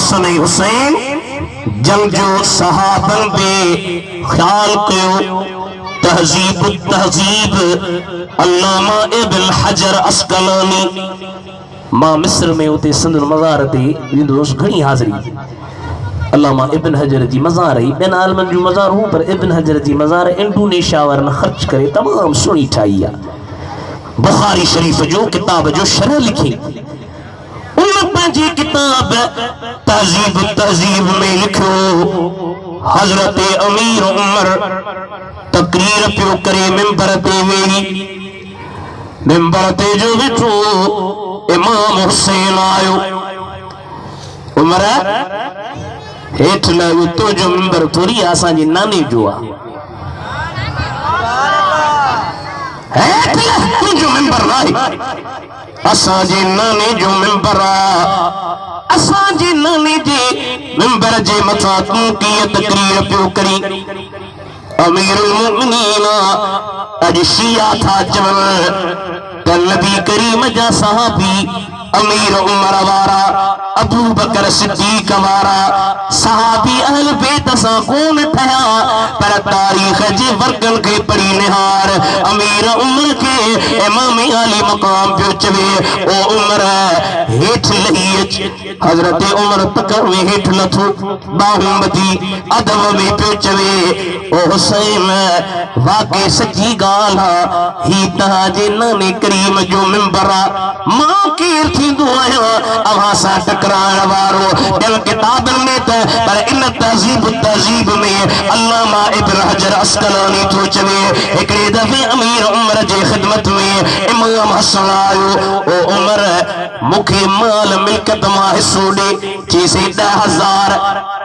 حسن حسین جنگ جو صحابن بے خیال کیو تہذیب التہذیب علامہ ابن حجر اسقلانی ماں مصر میں ہوتے سندھ مزار تے ویندوس گھنی حاضری علامہ ابن حجر جی مزار ہی بین عالمن جو مزار ہوں پر ابن حجر جی مزار انڈونیشیا ورن خرچ کرے تمام سنی ٹھائی بخاری شریف جو کتاب جو شرح لکھی انہوں پانچی کتاب تہذیب التہذیب میں لکھو حضرت امیر عمر تقریر پیو کرے ممبرتے ویری ممبرتے جو بٹھو امام حسین آئیو عمر ہیٹ لگو تو جو ممبر توری آسان جی نانی جو ہیٹ لگو جو ممبر آئی آسان جی نانی جو ممبر آسان جی نانی جی ممبر جی مطاقوں کی تقریر پیو کری امیر المؤمنین اج شیعہ تھا جمل نبی کریم جا صحابی امیر عمر وارا ابو بکر صدیق وارا صحابی اہل بیت سا کون تھیا پر تاریخ جی ورگن کے پڑی نہار امیر عمر کے امام علی مقام پہ چوے او عمر ہیٹ لہیچ حضرت عمر تکر میں ہیٹ لتھو باہم بدی ادب میں پہ چوے او حسین واقع سچی گالا ہی تاجے نانے کریم جو ممبرہ ماں کیر تھی دعایا اوہاں سا ٹکران وارو دل کتابن میں تا پر ان تہذیب التہذیب میں علامہ ابن حجر اسقلانی تو چوے اکڑے دفعے امیر عمر جے خدمت میں امام حسن آئیو او عمر مکھی مال ملکت ماہ سوڑے چیسے 10,000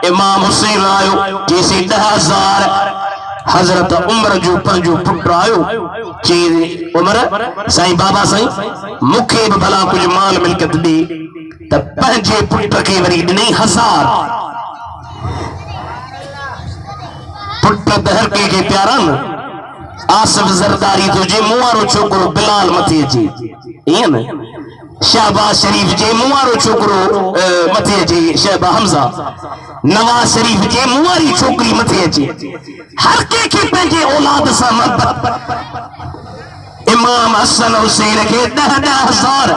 امام حسین آئیو چیسے 10,000 حضرت عمر جو پنجو پٹر آئیو چیز عمر سائیں بابا سائیں مکھے بھلا کچھ مال ملکت دی تب پنجے پٹر کے ورید نہیں 1000 پٹر دہر کے پیاران آصف زرداری تو جے موارو چھوکرو بلال متھے جی یہ نا شہباز شریف جے موارو چھوکرو متھے جی شہبہ حمزہ نواز شریف جے مواری چھوکری متھے جی ہر کے پنجے اولاد سا محبت امام حسن حسین کے 10,000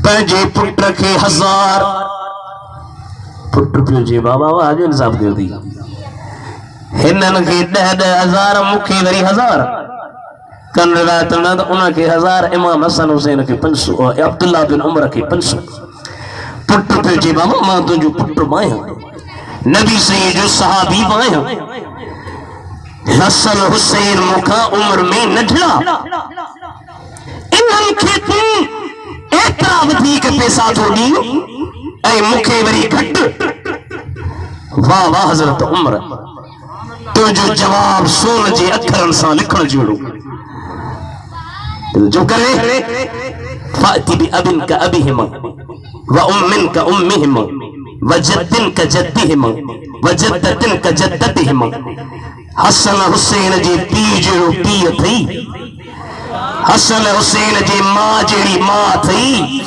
پنجے پٹر کے 1000 پٹر پیو جی بابا وہ آج انصاف کر دی ہنن کے 10,000 مکھی وری 1000 کن روایت نہ انہاں کے 1000 امام حسن حسین کے 500 عبداللہ بن عمر کے 500 پٹر پیو جی بابا ماں تو جو پٹر مائیں نبی سے جو صحابی مائیں حسن حسین مکھا عمر میں نجلا انہاں کے تم اعتراف تھی کہ پیسہ تو دی اے مکھے وری گھٹ واہ واہ حضرت عمر تو جو جواب سون جے اکھرن سا لکھن جوڑو جو کرے فاتی بی ابن کا ابیہما و امن کا امہما و جدن کا جدہما و جدتن کا جدتہما حسن حسین جے پی جڑو پی تھی حسن حسین جے ماں جڑی ماں تھی